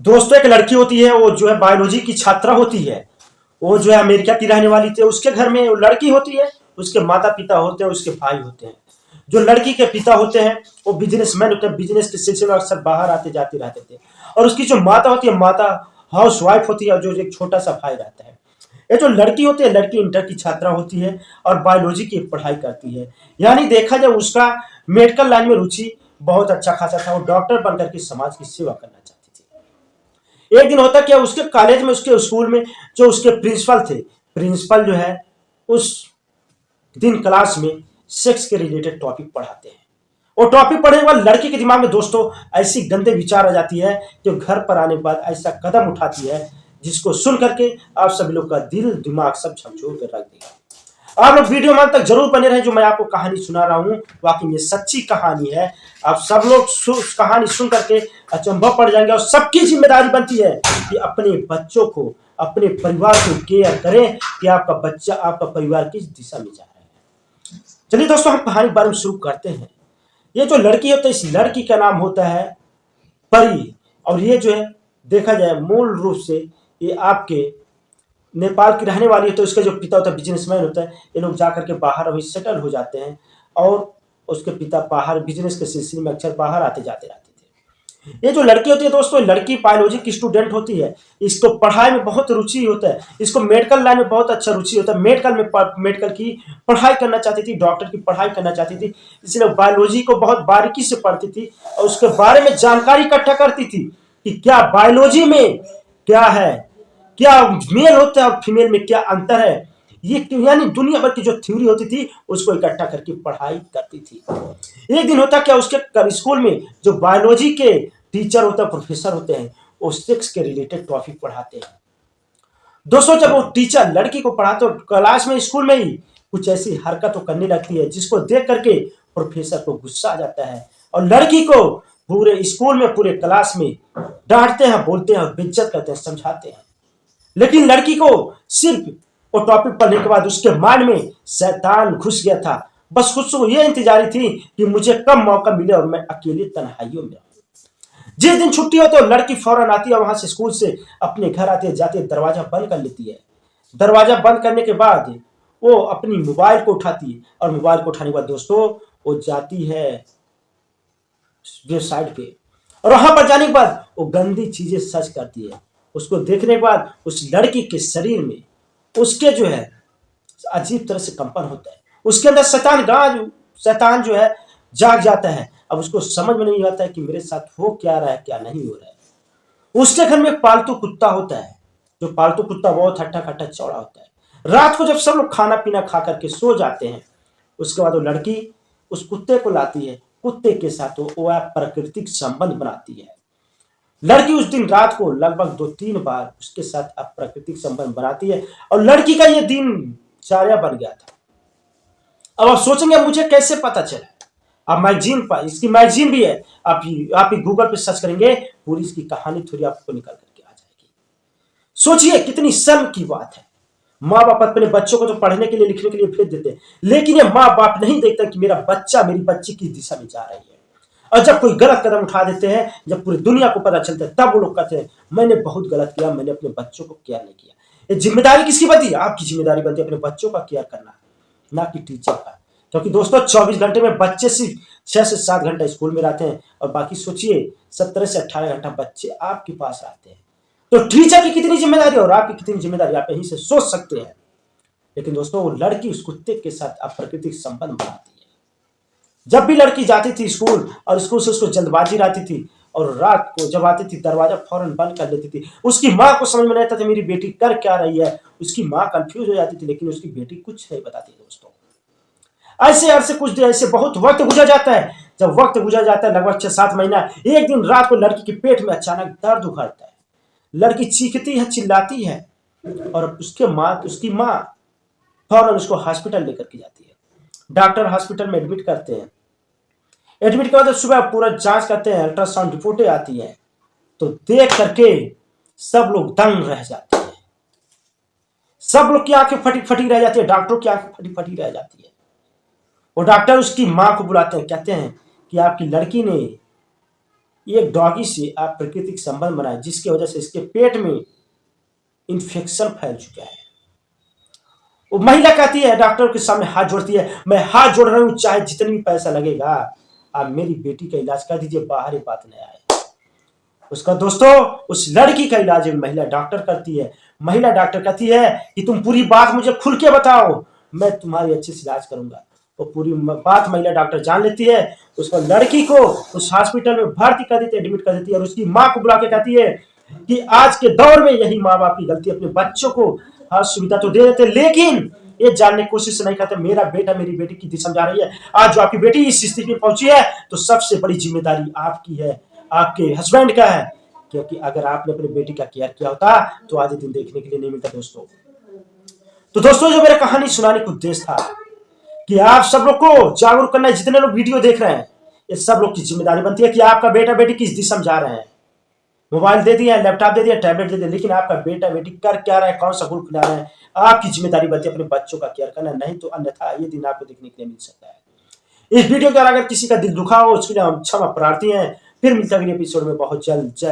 दोस्तों एक लड़की होती है, वो जो है बायोलॉजी की छात्रा होती है। वो जो है अमेरिका की रहने वाली थी। उसके घर में वो लड़की होती है, उसके माता पिता होते हैं, उसके भाई होते हैं। जो लड़की के पिता होते हैं वो बिजनेसमैन होते हैं, बिजनेस के सिलसिले में अक्सर बाहर आते जाते रहते थे। और उसकी जो माता होती है, माता हाउस वाइफ होती है, जो एक छोटा सा भाई रहता है। ये जो लड़की होती है, लड़की इंटर की छात्रा होती है और बायोलॉजी की पढ़ाई करती है। यानी देखा जाए उसका मेडिकल लाइन में रुचि बहुत अच्छा खासा था। वो डॉक्टर बनकर के समाज की सेवा करना चाहती थी। एक दिन होता क्या, उसके कॉलेज में, उसके स्कूल में जो उसके प्रिंसिपल थे, प्रिंसिपल जो है उस दिन क्लास में सेक्स के रिलेटेड टॉपिक पढ़ाते हैं। वो टॉपिक पढ़ने के बाद लड़की के दिमाग में दोस्तों ऐसी गंदे विचार आ जाती है जो घर पर आने के बाद ऐसा कदम उठाती है जिसको सुन करके आप सभी लोग का दिल दिमाग सब झकझोर कर रख देगा। आप लोग वीडियो में अंत तक जरूर बने रहे। जो मैं आपको कहानी सुना रहा हूँ वाकई ये सच्ची कहानी है। आप सब लोग कहानी सुन करके अचंभव पड़ जाएंगे और सबकी जिम्मेदारी बनती है कि अपने बच्चों को, अपने परिवार को केयर करें कि आपका बच्चा, आपका परिवार किस दिशा में जा रहा है। चलिए दोस्तों हम कहानी बारे में शुरू करते हैं। ये जो लड़की होती है, इस लड़की का नाम होता है परी। और ये जो है देखा जाए मूल रूप से ये आपके नेपाल की रहने वाली है। तो उसका जो पिता होता है बिजनेसमैन होता है। ये लोग जाकर के बाहर अभी सेटल हो जाते हैं और उसके पिता बाहर बिजनेस के सिलसिले में अक्सर बाहर आते जाते रहते थे। ये जो लड़की होती है दोस्तों, लड़की बायोलॉजी की स्टूडेंट होती है। इसको पढ़ाई में बहुत रुचि होता है, इसको मेडिकल लाइन में बहुत अच्छा रुचि होता है। मेडिकल की पढ़ाई करना चाहती थी, डॉक्टर की पढ़ाई करना चाहती थी। इसलिए बायोलॉजी को बहुत बारीकी से पढ़ती थी और उसके बारे में जानकारी इकट्ठा करती थी कि क्या बायोलॉजी में क्या है, क्या मेल होता है और फीमेल में क्या अंतर है। ये यानी दुनिया भर की जो थ्योरी होती थी उसको इकट्ठा करके पढ़ाई करती थी। एक दिन होता क्या, उसके स्कूल में जो बायोलॉजी के टीचर होते हैं, प्रोफेसर होते हैं, वो सेक्स के रिलेटेड टॉपिक पढ़ाते हैं। दोस्तों जब वो टीचर लड़की को पढ़ाते क्लास में, स्कूल में ही कुछ ऐसी हरकत करने लगती है जिसको देख करके प्रोफेसर को गुस्सा आ जाता है और लड़की को पूरे स्कूल में, पूरे क्लास में डांटते हैं, बोलते हैं, बेइज्जत करते हैं, समझाते हैं। लेकिन लड़की को सिर्फ वो टॉपिक पढ़ने के बाद उसके माइंड में शैतान घुस गया था। बस उसको ये इंतजारी थी कि मुझे कब मौका मिले और मैं अकेले तन्हाइयों में। जिस दिन छुट्टी हो तो लड़की फौरन आती है वहां से, स्कूल से अपने घर आते जाते दरवाजा बंद कर लेती है। दरवाजा बंद करने के बाद वो अपनी मोबाइल को उठाती है और मोबाइल को उठाने के बाद दोस्तों वो जाती है वेबसाइट पे और वहां पर जाने के बाद वो गंदी चीजें सर्च करती है। उसको देखने के बाद उस लड़की के शरीर में उसके जो है अजीब तरह से कंपन होता है। उसके अंदर शैतान जो है जाग जाता है। अब उसको समझ में नहीं आता है कि मेरे साथ हो क्या रहा है, क्या नहीं हो रहा है। उसके घर में एक पालतू कुत्ता होता है। जो पालतू कुत्ता बहुत हट्टा खट्टा चौड़ा होता है। रात को जब सब लोग खाना पीना खा करके सो जाते हैं, उसके बाद वो लड़की उस कुत्ते को लाती है। कुत्ते के साथ वो प्राकृतिक संबंध बनाती है। लड़की उस दिन रात को लगभग 2-3 बार उसके साथ अप्राकृतिक संबंध बनाती है और लड़की का यह दिनचर्या बन गया था। अब आप सोचेंगे मुझे कैसे पता चला। अब मैगजीन पर, इसकी मैगजीन भी है, आप ही गूगल पे सर्च करेंगे, पूरी इसकी कहानी थोड़ी आपको निकल करके आ जाएगी। सोचिए कितनी शर्म की बात है। माँ बाप अपने बच्चों को तो पढ़ने के लिए, लिखने के लिए भेज देते हैं, लेकिन ये माँ बाप नहीं देखता कि मेरा बच्चा, मेरी बच्ची किस दिशा में जा रही है। और जब कोई गलत कदम उठा देते हैं, जब पूरी दुनिया को पता चलता है, तब वो लोग कहते हैं मैंने बहुत गलत किया, मैंने अपने बच्चों को केयर नहीं किया। ये जिम्मेदारी किसकी बनती है? आपकी जिम्मेदारी बनती है अपने बच्चों का केयर करना, ना कि टीचर का। क्योंकि दोस्तों 24 घंटे में बच्चे सिर्फ 6 से 7 घंटा स्कूल में रहते हैं और बाकी सोचिए 17 से 18 घंटा बच्चे आपके पास रहते हैं। तो टीचर की कितनी जिम्मेदारी और आपकी कितनी जिम्मेदारी आप यहीं से सोच सकते हैं। लेकिन दोस्तों वो लड़की उस कुत्ते के साथ अप्राकृतिक संबंध बनाती है। जब भी लड़की जाती थी स्कूल और स्कूल से उसको जल्दबाजी रहती थी और रात को जब आती थी दरवाजा फौरन बंद कर लेती थी। उसकी माँ को समझ में नहीं आता था मेरी बेटी कर क्या रही है। उसकी माँ कंफ्यूज हो जाती थी, लेकिन उसकी बेटी कुछ नहीं बताती दोस्तों। ऐसे कुछ देर, ऐसे बहुत वक्त गुजर जाता है। जब वक्त गुजर जाता है लगभग 6-7 महीना, एक दिन रात को लड़की के पेट में अचानक दर्द उभरता है। लड़की चीखती है, चिल्लाती है और उसकी माँ फौरन उसको हॉस्पिटल लेकर के जाती है। डॉक्टर हॉस्पिटल में एडमिट करते हैं। एडमिट के बाद सुबह पूरा जांच करते हैं, अल्ट्रासाउंड रिपोर्टें आती है, तो देख करके सब लोग दंग रह जाते हैं। सब लोग की आंखें फटी फटी रह जाती है, डॉक्टरों की आंखें फटी फटी रह जाती है। वो डॉक्टर उसकी मां को बुलाते हैं, कहते हैं कि आपकी लड़की ने ये एक डॉगी से आप प्राकृतिक संबंध बनाए, जिसकी वजह से इसके पेट में इन्फेक्शन फैल चुका है। वो महिला कहती है, डॉक्टर के सामने हाथ जोड़ती है, मैं हाथ जोड़ रही हूँ, चाहे जितनी भी पैसा लगेगा आप मेरी बेटी का इलाज कर दीजिए, बाहर ये बात नहीं आए। उसका दोस्तों, उस लड़की का इलाज महिला डॉक्टर करती है। महिला डॉक्टर कहती है कि तुम पूरी बात मुझे खुल के बताओ, मैं तुम्हारी अच्छे से इलाज करूंगा। तो पूरी बात महिला डॉक्टर जान लेती है। उसको लड़की को उस हॉस्पिटल में भर्ती कर देती है, एडमिट कर देती है, और उसकी माँ को बुला के कहती है कि आज के दौर में यही माँ बाप की गलती, अपने बच्चों को हर सुविधा तो दे देते, लेकिन ये जानने की कोशिश नहीं करते मेरा बेटा मेरी बेटी कितनी समझा रही है। आज जो आपकी बेटी इस स्थिति में पहुंची है, तो सबसे बड़ी जिम्मेदारी आपकी है, आपके हस्बैंड का है, क्योंकि अगर आपने अपनी बेटी का केयर किया होता तो आज ये दिन देखने के लिए नहीं मिलता दोस्तों। तो दोस्तों, जो मेरा कहानी सुनाने का उद्देश्य था कि आप सब लोग को जागरूक करना है। जितने लोग वीडियो देख रहे हैं, ये सब लोग की जिम्मेदारी बनती है कि आपका बेटा बेटी किस दिशा में जा रहे हैं। मोबाइल दे दिया, लैपटॉप दे दिया, टैबलेट दे दिया, लेकिन आपका बेटा बेटी कर क्या रहा है, कौन सा ग्रुप खिला रहे हैं, आपकी जिम्मेदारी बनती है अपने बच्चों का केयर करना, नहीं तो अन्यथा ये दिन आपको देखने के लिए मिल सकता है। इस वीडियो के अगर किसी का दिल दुखा हो, उसके लिए हम क्षमा प्रार्थी हैं। फिर मिलते हैं अगले एपिसोड में बहुत जल्द। जय